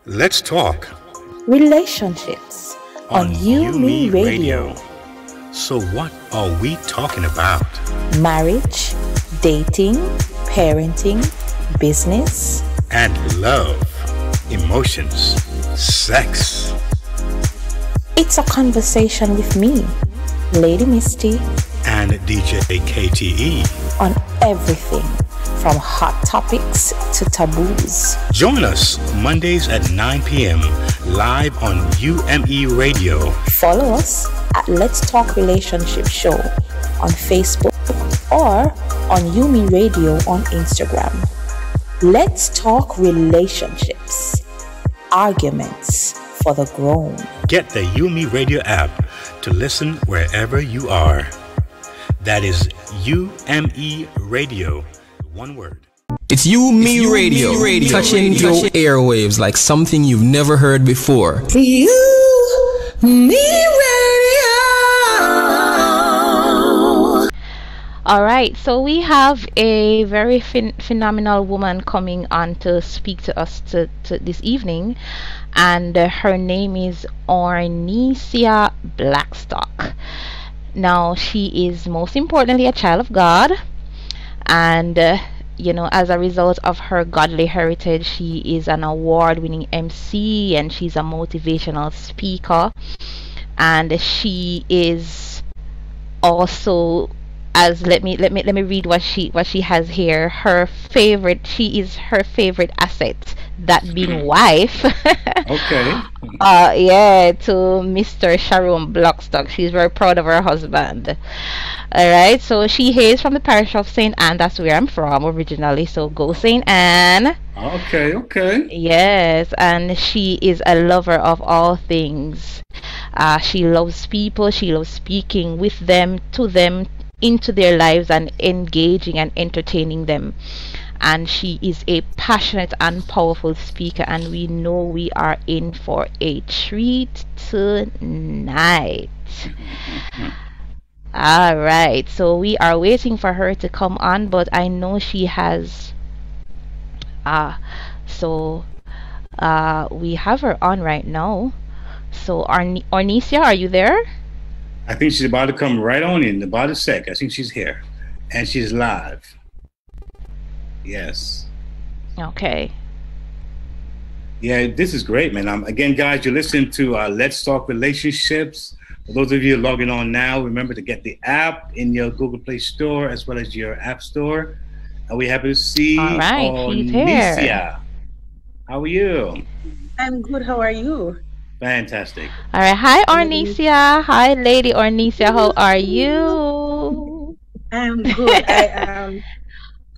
Let's talk relationships on UMERADIO. So what are we talking about? Marriage, dating, parenting, business, and love, emotions, sex. It's a conversation with me, Lady Misty, and DJ KTE on everything from hot topics to taboos. Join us Mondays at 9 p.m. live on UMERADIO. Follow us at Let's Talk Relationship Show on Facebook or on UMERADIO on Instagram. Let's talk relationships, arguments for the grown. Get the UMERADIO app to listen wherever you are. That is UMERADIO. One word. It's UMERADIO, touching your airwaves like something you've never heard before. UMERADIO. All right, so we have a very phenomenal woman coming on to speak to us to this evening, and her name is Ornecia Blackstock. Now, she is most importantly a child of God, and as a result of her godly heritage, she is an award-winning MC, and she's a motivational speaker, and she is also, as let me read what she has here. She is her favorite asset, that being wife. Okay. To Mr. Sharon Blackstock. She's very proud of her husband. All right, so she hails from the parish of St. Anne. That's where I'm from originally. So go St. Anne. Okay. Yes, and she is a lover of all things. She loves people. She loves speaking with them, to them, into their lives, and engaging and entertaining them. And she is a passionate and powerful speaker, and we know we are in for a treat tonight. All right, so we are waiting for her to come on, but I know she has we have her on right now. So Ornecia, are you there? I think she's about to come right on in about a sec. I think she's here, and she's live. Yes. Okay. Yeah, this is great, man. Again, guys, you're listening to Let's Talk Relationships. For those of you logging on now, remember to get the app in your Google Play Store as well as your App Store. And we're happy to see Ornecia. How are you? I'm good. How are you? Fantastic. All right. Hi, Ornecia. Hi, Lady Ornecia. How are you? I'm good. I am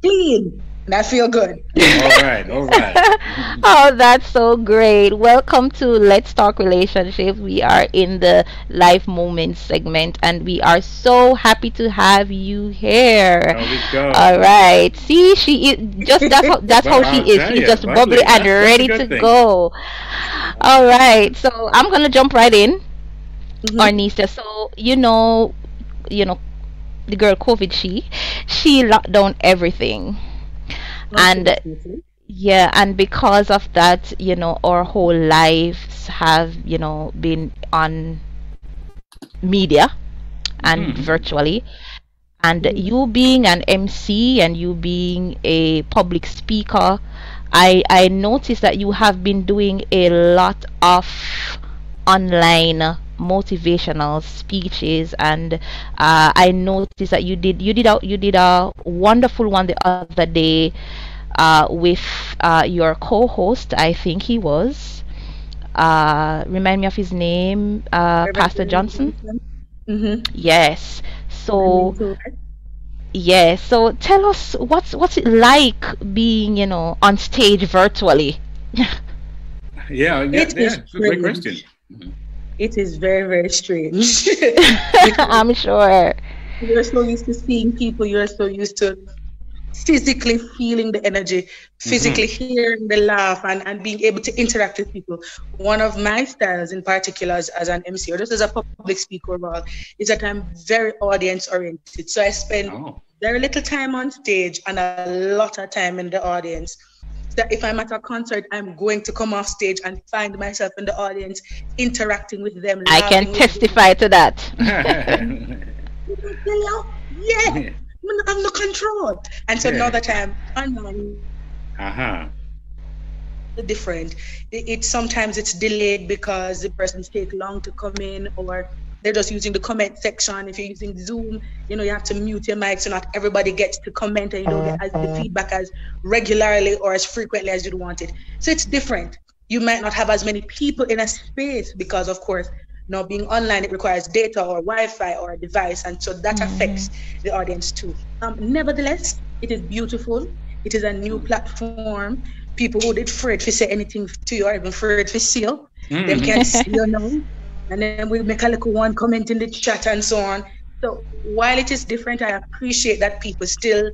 clean. And I feel good. All right. Oh, that's so great. Welcome to Let's Talk Relationships. We are in the Life Moments segment, and we are so happy to have you here. There we go. All right. See, she is just that's how she is. She's just bubbly and ready to go. All right. So I'm gonna jump right in, Ornecia. So the girl COVID, she locked down everything. And and because of that, our whole lives have been on media and virtually, and you being an MC and you being a public speaker, I noticed that you have been doing a lot of online motivational speeches, and I noticed that you did a wonderful one the other day with your co-host. I think he was remind me of his name, Pastor Johnson. Yes. So tell us what's it like being on stage virtually. It's a great question. It is very, very strange. I'm sure. You're so used to seeing people. You're so used to physically feeling the energy, physically hearing the laugh, and being able to interact with people. One of my styles in particular as an MC, or just as a public speaker overall, is that I'm very audience oriented. So I spend very little time on stage and a lot of time in the audience. that if I'm at a concert, I'm going to come off stage and find myself in the audience interacting with them. I can testify to that. Yeah, I have no control. And so now that I'm online, different. Sometimes it's delayed because the persons take long to come in, or they're just using the comment section. If you're using Zoom, you have to mute your mic so not everybody gets to comment, and you don't get the feedback as regularly or as frequently as you'd want it. So it's different. You might not have as many people in a space because, of course, now being online, it requires data or Wi-Fi or a device, and so that affects the audience too. Nevertheless, it is beautiful. It is a new platform. People who did afraid to say anything to you, or even afraid to see you, them can see you now. And then we make a little one comment in the chat and so on. So while it is different, I appreciate that people still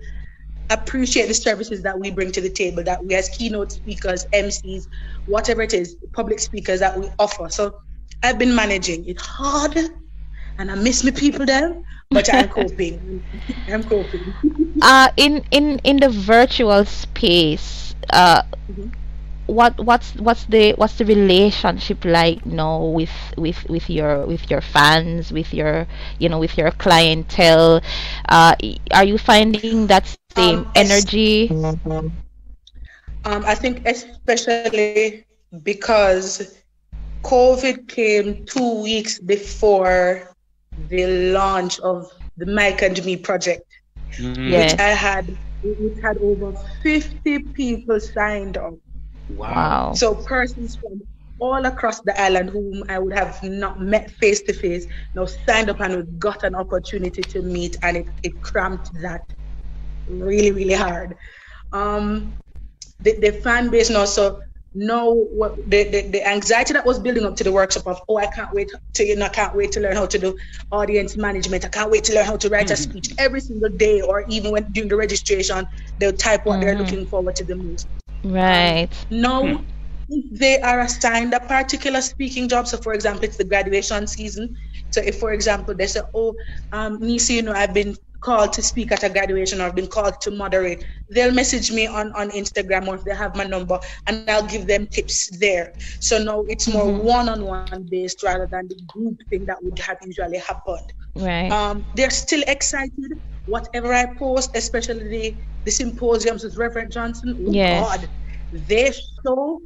appreciate the services that we bring to the table, that we as keynote speakers, MCs, whatever it is, public speakers that we offer. So I've been managing. It's hard, and I miss my people there, but I'm coping. I'm coping. In the virtual space, what's the relationship like now with your fans, with your with your clientele? Are you finding that same energy? I think especially because COVID came 2 weeks before the launch of the Mike and Me project, which had over 50 people signed up. Wow. So persons from all across the island whom I would have not met face to face now signed up, and we got an opportunity to meet, and it cramped that really, really hard. The fan base now, so now what the anxiety that was building up to the workshop of, I can't wait to learn how to do audience management. I can't wait to learn how to write a speech every single day, or even when during the registration, they'll type what they're looking forward to the most. Right. Now, if they are assigned a particular speaking job, so for example, it's the graduation season. So if, for example, they say, Nisi, I've been called to speak at a graduation, or I've been called to moderate, they'll message me on Instagram, or if they have my number, and I'll give them tips there. So now it's more one-on-one based rather than the group thing that would have usually happened. Right. They're still excited. Whatever I post, especially the symposiums with Reverend Johnson, God, they show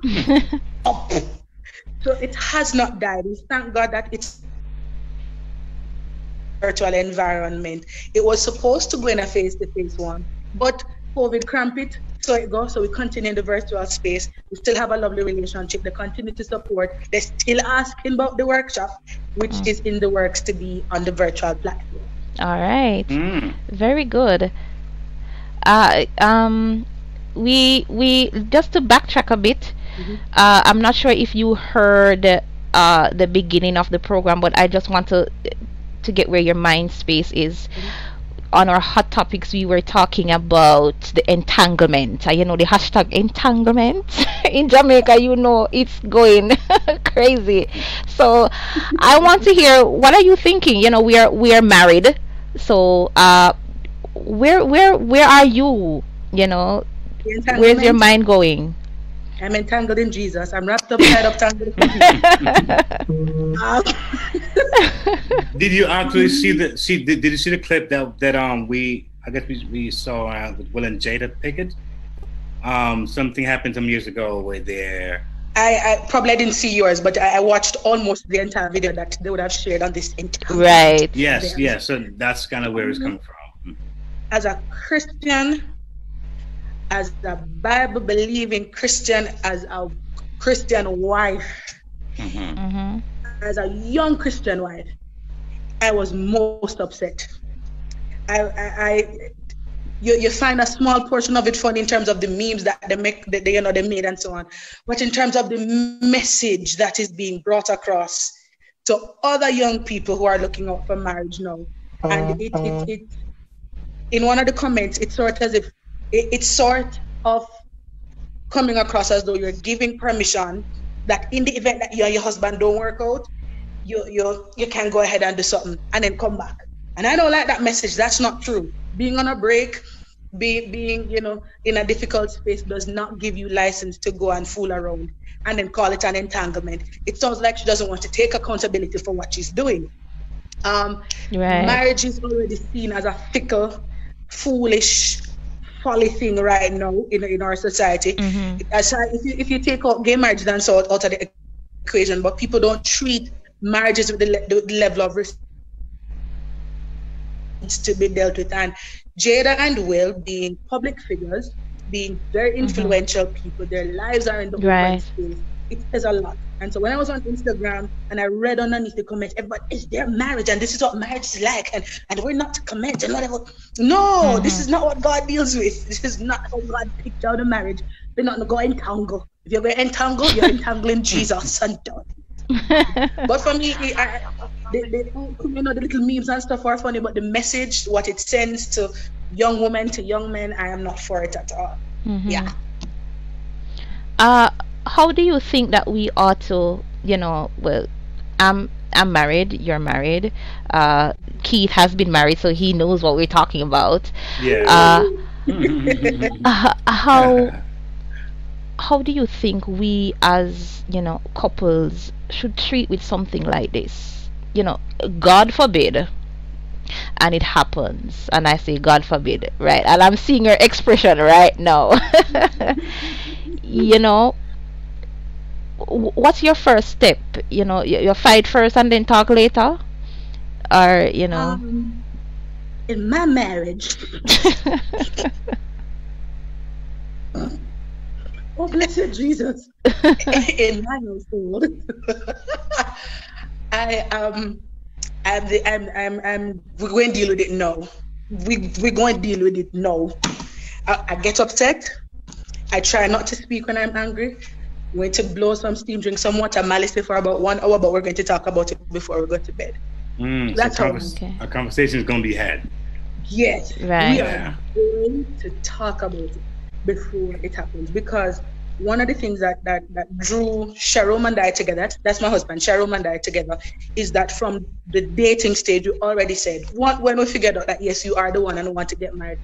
up. So it has not died. We thank God that it's virtual environment. It was supposed to go in a face-to-face one, but COVID cramped it, so it goes. So we continue in the virtual space. We still have a lovely relationship. They continue to support. They're still asking about the workshop, which is in the works to be on the virtual platform. All right. Very good. We just to backtrack a bit. I'm not sure if you heard the beginning of the program, but I just want to get where your mind space is. On our hot topics, we were talking about the entanglement. The hashtag entanglement in Jamaica, it's going crazy. So I want to hear, what are you thinking? We are married. So where are you? Where's your mind going? I'm entangled in Jesus. I'm wrapped up, tied up, tangled in Jesus. Did you actually did you see the clip that we saw with Will and Jada Pinkett? Something happened some years ago where I probably didn't see yours, but I watched almost the entire video that they would have shared on this entire right. Yes, yes. So that's kind of where it's coming from. As a Christian, as a Bible-believing Christian, as a Christian wife, as a young Christian wife, I was most upset. You find a small portion of it funny in terms of the memes that they made and so on, but in terms of the message that is being brought across to other young people who are looking out for marriage now, and it in one of the comments, it's sort of coming across as though you're giving permission that in the event that you and your husband don't work out, you can go ahead and do something and then come back. And I don't like that message. That's not true. Being on a break, being, you know, in a difficult space does not give you license to go and fool around and then call it an entanglement. It sounds like she doesn't want to take accountability for what she's doing. Marriage is already seen as a fickle, foolish, folly thing right now in our society. If you take out gay marriage, then so out of the equation, but people don't treat marriages with the level of respect to be dealt with. And Jada and Will, being public figures, being very influential people, their lives are in the open space. It says a lot. And so when I was on Instagram and I read underneath the comments, everybody, is their marriage and this is what marriage is like, and we're not to comment and whatever. No, this is not what God deals with. This is not how God picked out a marriage. We're not going to go entangle. If you're going to entangle, you're entangling Jesus and done. But for me, the little memes and stuff are funny, but the message, what it sends to young women, to young men, I am not for it at all. Yeah. How do you think that we ought to, you know, well, I'm married, you're married, Keith has been married, so he knows what we're talking about. How do you think we as, you know, couples should treat with something like this? You know, God forbid, and it happens, and I say God forbid, right? And I'm seeing your expression right now. You know, what's your first step? You know, you fight first and then talk later, or you know, in my marriage. Oh, blessed Jesus! In my household, we're going to deal with it now. We're going to deal with it now. I get upset. I try not to speak when I'm angry. We're going to blow some steam, drink some water, malice for about 1 hour, but we're going to talk about it before we go to bed. That's so a conversation is going to be had. Yes, right. We are going to talk about it before it happens, because one of the things that drew Sharon and I together, that's my husband, Sharon and I together, is that from the dating stage, we already said, when we figured out that, yes, you are the one and want to get married,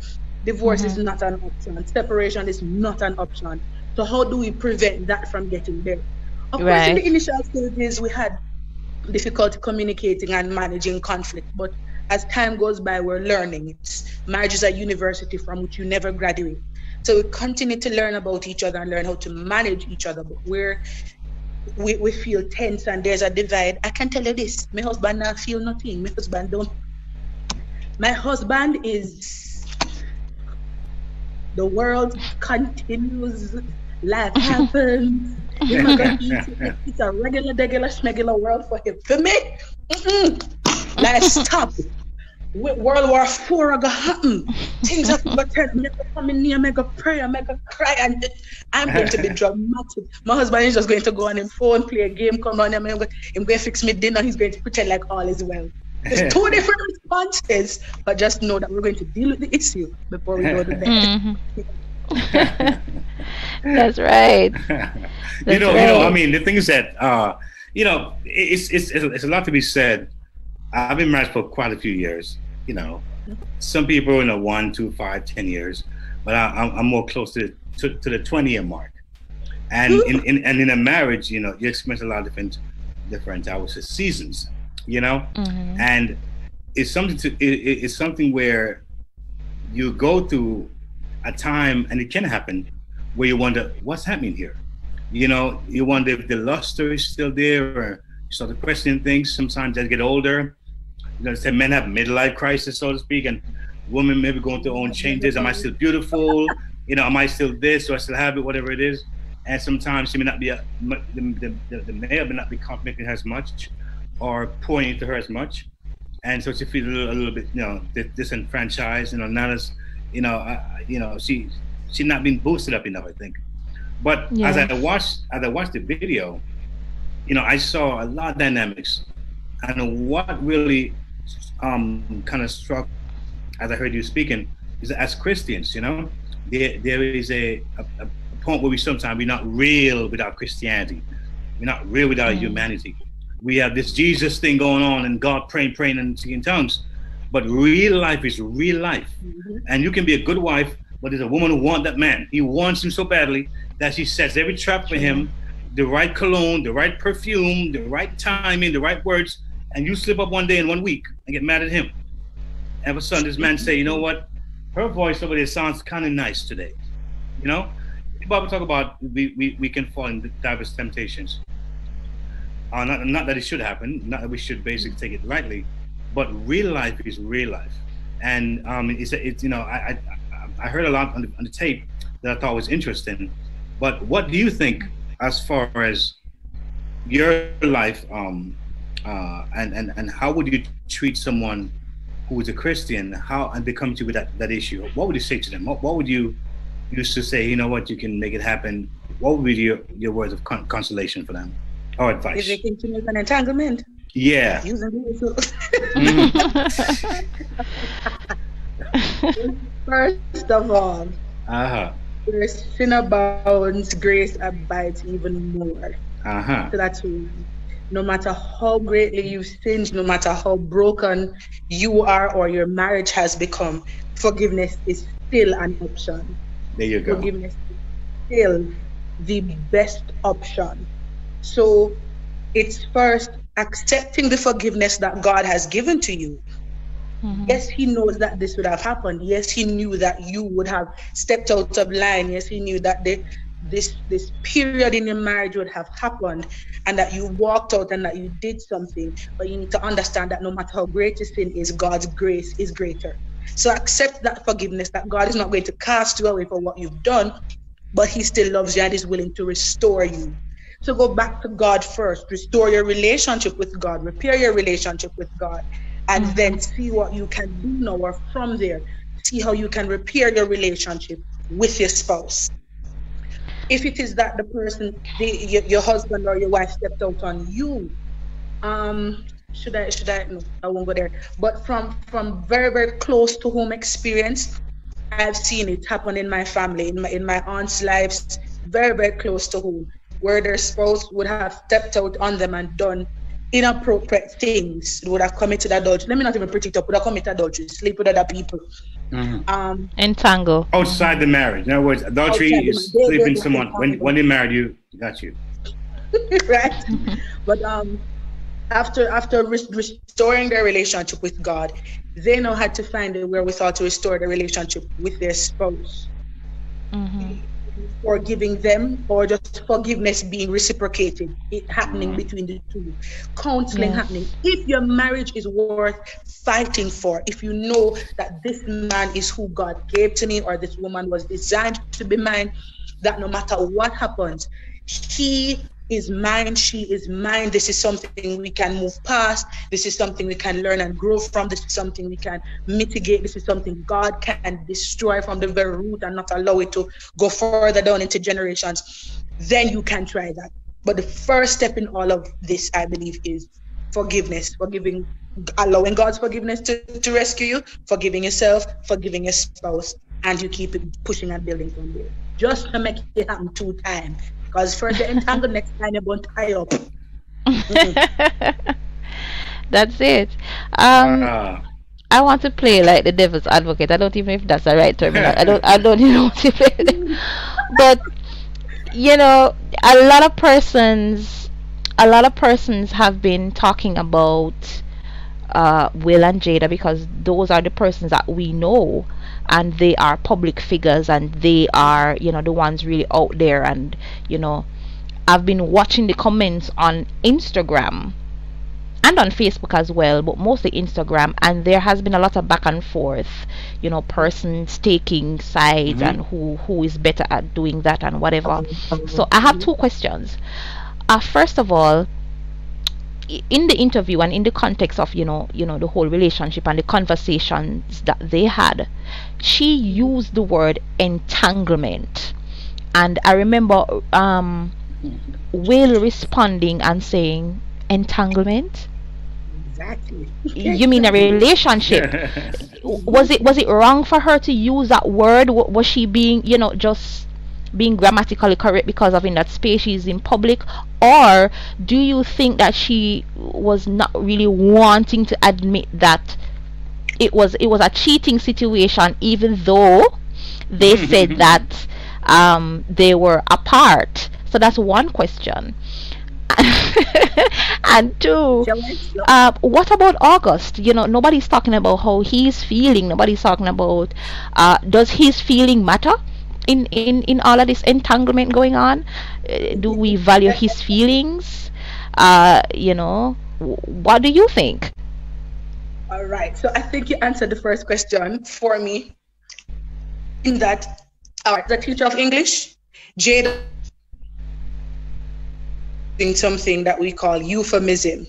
divorce is not an option, separation is not an option. So how do we prevent that from getting there? Of course, in the initial stages, we had difficulty communicating and managing conflict, but as time goes by, we're learning. Marriage is a university from which you never graduate. So we continue to learn about each other and learn how to manage each other, but we feel tense and there's a divide. I can tell you this, my husband not feel nothing. My husband is, the world continues, life happens. It's a regular schmegular world for him. For me, let's stop. World War IV are gonna happen. Things are gonna turn. Me gonna come in here, me gonna pray, me gonna cry, and I'm going to be dramatic. My husband is just going to go on his phone, play a game, come on, and I'm going to fix me dinner. He's going to pretend like all is well. There's two different responses, but just know that we're going to deal with the issue before we go to bed. That's right. You know, I mean, the thing is that, you know, it's a lot to be said. I've been married for quite a few years. You know, some people, you know, 1, 2, 5, 10 years, but I'm more close to the 20-year mark. And in a marriage, you know, you experience a lot of different I would say seasons. You know, and it's something where you go through a time, and it can happen, where you wonder what's happening here. You know, you wonder if the luster is still there, or you start to question things. Sometimes as you get older, you know, say men have midlife crisis, so to speak, and women maybe going through their own changes. Am I still beautiful? You know, am I still this? Do I still have it? Whatever it is. And sometimes she may not be the male may not be complimenting her as much, or pouring into her as much, and so she feels a little bit, you know, disenfranchised. You know, not as, you know, she not being boosted up enough, I think. But as I watched the video, you know, I saw a lot of dynamics, and what really kind of struck as I heard you speaking is that as Christians, you know, there is a point where we're not real without Christianity, we're not real without humanity. We have this Jesus thing going on, and God praying and speaking tongues, But real life is real life. And you can be a good wife, but there's a woman who wants that man. He wants him so badly that she sets every trap for him, the right cologne, the right perfume, the right timing, the right words, and you slip up one day in 1 week and get mad at him. And all of a sudden this man say, you know what? Her voice over there sounds kind of nice today. You know? The Bible talk about we can fall in diverse temptations. Not that it should happen, not that we should basically take it lightly, but real life is real life. And it's you know, I heard a lot on the tape that I thought was interesting. But what do you think as far as your life, and how would you treat someone who is a Christian, and they come to you with that issue? What would you say to them? What would you used to say, you know what, you can make it happen? What would be your words of consolation for them or advice? If they continue an entanglement. Yeah. First of all, where sin abounds, grace abides even more. So that's no matter how greatly you've sinned, no matter how broken you are or your marriage has become, forgiveness is still an option. There you go. Forgiveness is still the best option. So it's first accepting the forgiveness that God has given to you. Yes, he knows that this would have happened. Yes, he knew that you would have stepped out of line. Yes, he knew that this period in your marriage would have happened and that you walked out and that you did something. But you need to understand that no matter how great your sin is, God's grace is greater. So accept that forgiveness, that God is not going to cast you away for what you've done, but he still loves you and is willing to restore you. So go back to God first, restore your relationship with God, repair your relationship with God, and then see what you can do now, or from there, see how you can repair your relationship with your spouse. If it is that the person, your husband or your wife stepped out on you, should I? No, I won't go there. But from very, very close to home experience, I've seen it happen in my family, in my aunt's lives, very, very close to home, where their spouse would have stepped out on them and done inappropriate things, would have committed adultery. Let me not even put it up, would have committed adultery, sleep with other people. Entangle. Outside the marriage. In other words, adultery is sleeping someone. When they married you, got you. Right? But after restoring their relationship with God, they now had to find a wherewithal to restore the relationship with their spouse. Forgiving them, or just forgiveness being reciprocated, it happening between the two, counseling happening. If your marriage is worth fighting for, if you know that this man is who God gave to me, or this woman was designed to be mine, that no matter what happens, he is mine, she is mine. This is something we can move past. This is something we can learn and grow from. This is something we can mitigate. This is something God can destroy from the very root and not allow it to go further down into generations. Then you can try that. But the first step in all of this, I believe, is forgiveness, allowing God's forgiveness to rescue you, forgiving yourself, forgiving your spouse, and you keep it pushing and building from there. Just to make it happen 2 times. Because first the entangle, next time you're going to tie up. That's it. I want to play like the devil's advocate. I don't even know if that's the right term. I don't even want to play it. But you know, a lot of persons have been talking about Will and Jada, because those are the persons that we know, and they are public figures, and they are, you know, the ones really out there. And you know, I've been watching the comments on Instagram and on Facebook as well, but mostly Instagram, and there has been a lot of back and forth, you know, persons taking sides and who is better at doing that and whatever. So I have 2 questions. First of all, in the interview and in the context of you know the whole relationship and the conversations that they had, she used the word entanglement, and I remember Will responding and saying, entanglement? Exactly. You mean a relationship? was it wrong for her to use that word? Was she being, you know, just being grammatically correct because of in that space she's in public? Or do you think that she was not really wanting to admit that it was a cheating situation, even though they said that they were apart. So that's one question. And two, what about August? You know, nobody's talking about how he's feeling. Nobody's talking about does his feeling matter in all of this entanglement going on? Do we value his feelings? You know, what do you think? All right. So I think you answered the first question for me. In that, the teacher of English, Jada, doing something that we call euphemism,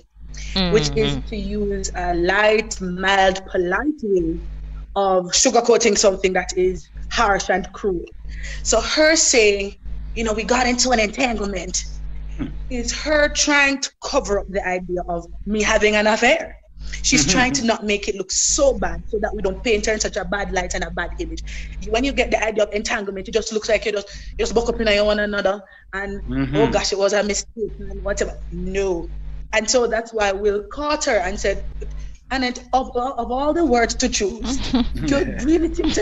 which is to use a light, mild, polite way of sugarcoating something that is harsh and cruel. So her saying, you know, we got into an entanglement, is her trying to cover up the idea of me having an affair. She's trying to not make it look so bad so that we don't paint her in such a bad light and a bad image. When you get the idea of entanglement, it just looks like you just buck up in one another and oh gosh, it was a mistake and whatever. No. And so that's why Will caught her and said, and of all the words to choose, just really think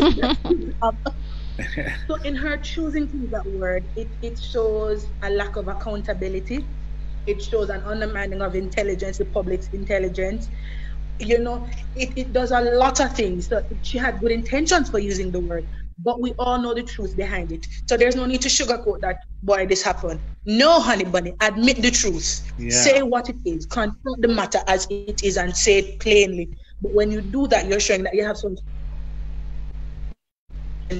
so in her choosing to use that word, it shows a lack of accountability. It shows an undermining of intelligence, the public's intelligence. You know, it does a lot of things. So she had good intentions for using the word, but we all know the truth behind it. So there's no need to sugarcoat that, boy, this happened. No, honey bunny, admit the truth. Yeah. Say what it is. Confront the matter as it is and say it plainly. But when you do that, you're showing that you have some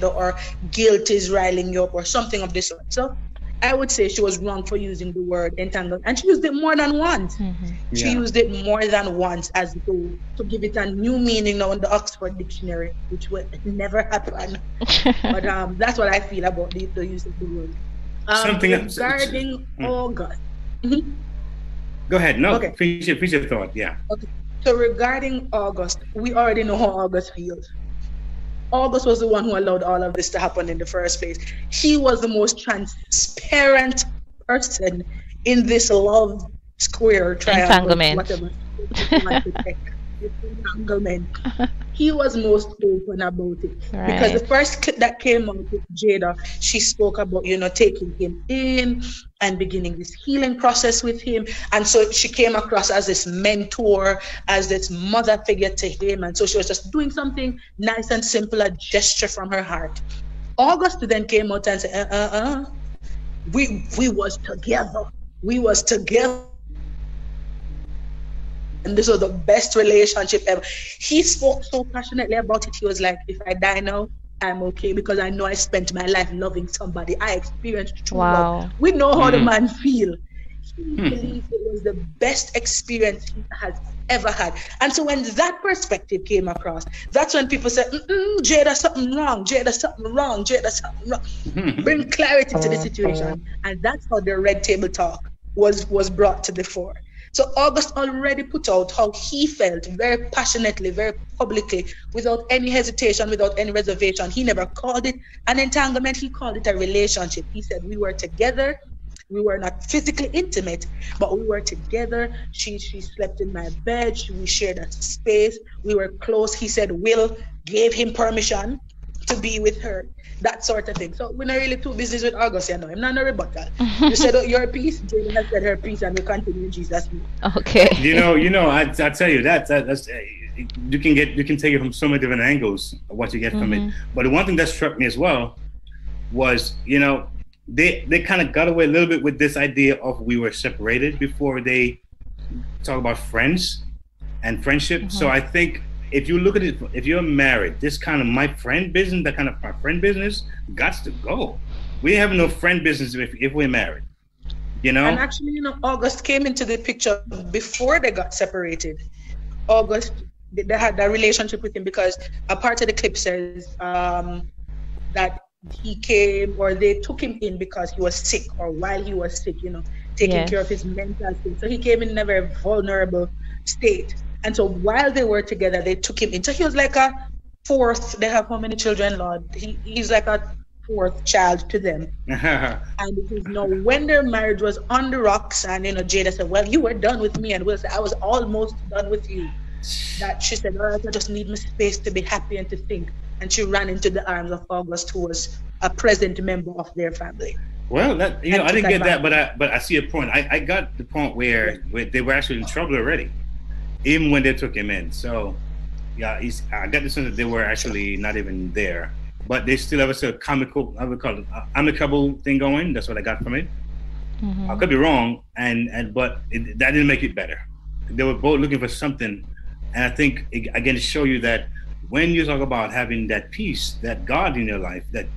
or guilt is riling you up or something of this sort. So I would say she was wrong for using the word entangled, and she used it more than once. She used it more than once as though to give it a new meaning now in the Oxford Dictionary, which would never happen. But that's what I feel about the use of the word. Something regarding August. Go ahead. No, okay. Finish your thought. Yeah. Okay. So regarding August, we already know how August feels. August was the one who allowed all of this to happen in the first place. He was the most transparent person in this love square triangle, entanglement. Whatever. Entanglement. He was most open about it. Right. Because the first clip that came out with Jada, she spoke about, you know, taking him in and beginning this healing process with him. And so she came across as this mentor, as this mother figure to him. And so she was just doing something nice and simple, a gesture from her heart. August then came out and said, we was together. We was together. And this was the best relationship ever. He spoke so passionately about it. He was like, if I die now, I'm okay because I know I spent my life loving somebody. I experienced true love. We know how the man feel. He believed it was the best experience he has ever had. And so when that perspective came across, that's when people said, Jada, something wrong. Jada, something wrong. Jada, something wrong. Bring clarity to the situation. And that's how the red table talk was brought to the fore. So August already put out how he felt very passionately, very publicly, without any hesitation, without any reservation. He never called it an entanglement. He called it a relationship. He said we were together. We were not physically intimate, but we were together. She slept in my bed. We shared a space. We were close. He said Will gave him permission to be with her. That sort of thing. So we're not really too busy with August, you know. I'm not a rebuttal. You said your piece, Jada has said her piece, and we continue in Jesus' name. Okay. You know, I tell you that's you can take it from so many different angles of what you get from it. But the one thing that struck me as well was, you know, they kind of got away a little bit with this idea of we were separated before they talk about friends and friendship. So I think if you look at it, if you're married, this kind of my friend business, that kind of my friend business, got to go. We have no friend business if we're married, you know? And actually, you know, August came into the picture before they got separated. August, they had that relationship with him because a part of the clip says that he came or they took him in because he was sick or while he was sick, you know, taking care of his mental state. So he came in a very vulnerable state. And so while they were together, they took him in. So he was like a fourth. They have how many children, Lord? He's like a fourth child to them. And it was, you know, when their marriage was on the rocks, and you know, Jada said, "Well, you were done with me," and Will said, "I was almost done with you." that she said, all right, I just need my space to be happy and to think. And she ran into the arms of August, who was a present member of their family. Well, that, you know, I didn't get that, but I see a point. I got the point where they were actually in trouble already, even when they took him in. So, yeah, I got the sense that they were actually not even there, but they still have a sort of comical, I would call it, amicable thing going. That's what I got from it. Mm-hmm. I could be wrong, but that didn't make it better. They were both looking for something, and I think again to show you that when you talk about having that peace, that God in your life, that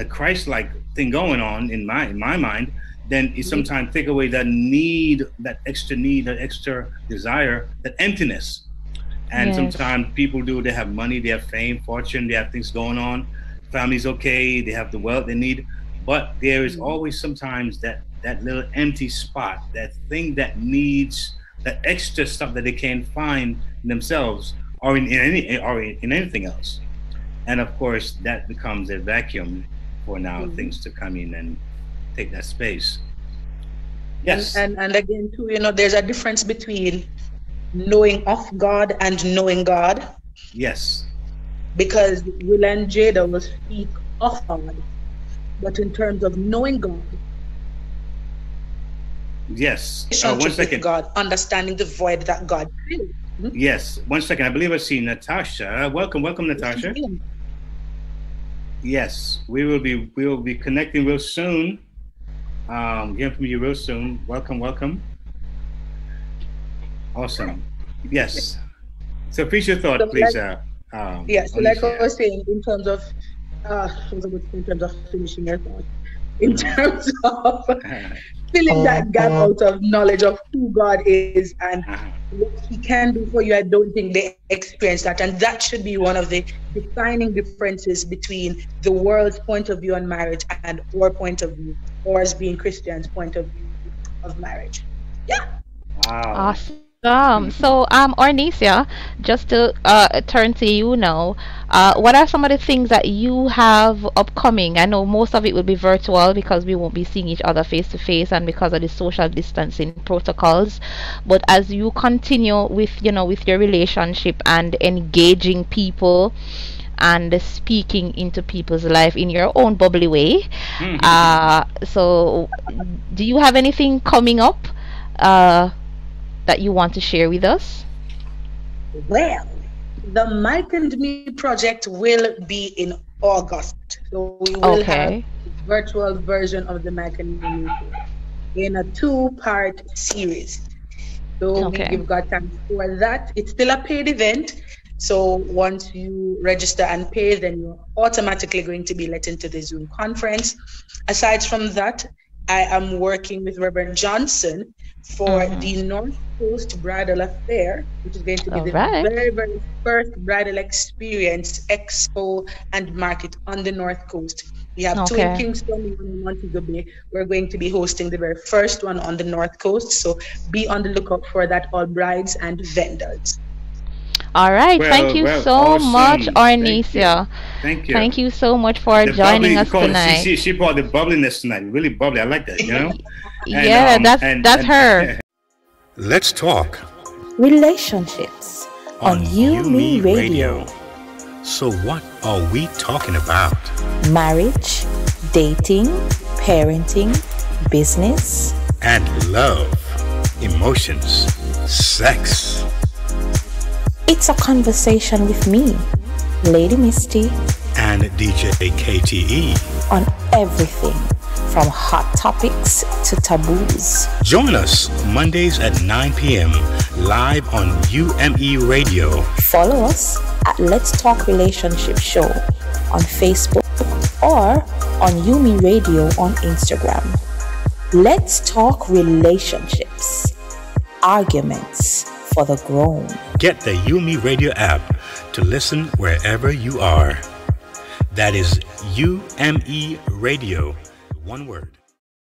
Christ-like thing going on in my mind, then it sometimes take away that need, that extra desire, that emptiness. And sometimes people they have money, they have fame, fortune, they have things going on, family's okay, they have the wealth they need, but there is always sometimes that little empty spot, that thing that needs that extra stuff that they can't find in themselves or in anything else. And of course, that becomes a vacuum for now things to come in and take that space. Yes. And again, too, you know, there's a difference between knowing of God and knowing God. Yes. Because Will and Jada will speak of God, but in terms of knowing God. Yes. 1 second. God, understanding the void that God fills. Yes. 1 second. I believe I see Natasha. Welcome, Natasha. Yes, we will be connecting real soon. Hearing from you real soon. Welcome. Awesome. Yes. So finish your thought, please. So like I was saying, in terms of finishing your thought, in terms of filling that gap out of knowledge of who God is and what He can do for you, I don't think they experience that. And that should be one of the defining differences between the world's point of view on marriage and our point of view, or as being Christians' point of view of marriage. Yeah. Wow. Awesome. So, Ornecia, just to turn to you now, what are some of the things that you have upcoming? I know most of it will be virtual because we won't be seeing each other face to face and because of the social distancing protocols. But as you continue with your relationship and engaging people and speaking into people's life in your own bubbly way, so do you have anything coming up that you want to share with us? Well, the Mike and Me project will be in August. So we will have a virtual version of the Mike and Me in a 2-part series. So we've got time for that. It's still a paid event. So once you register and pay, then you're automatically going to be let into the Zoom conference. Aside from that, I am working with Reverend Johnson for the North Coast Bridal Affair, which is going to be the very, very first bridal experience, expo, and market on the North Coast. We have 2 in Kingston, 1 in Montego Bay. We're going to be hosting the very first one on the North Coast, so be on the lookout for that, all brides and vendors. All right. Thank you so much, Ornecia. Thank you. Thank you so much for joining us tonight. She brought the bubbliness tonight. Really bubbly. I like that, you know? Yeah, that's her. Let's talk relationships on UMERADIO. So what are we talking about? Marriage, dating, parenting, business, and love, emotions, sex. It's a conversation with me, Lady Misty, and DJ KTE on everything from hot topics to taboos. Join us Mondays at 9 p.m. live on UMERADIO. Follow us at Let's Talk Relationship Show on Facebook or on UMERADIO on Instagram. Let's talk relationships, arguments for the grown. Get the UMERADIO app to listen wherever you are. That is UMERADIO, one word.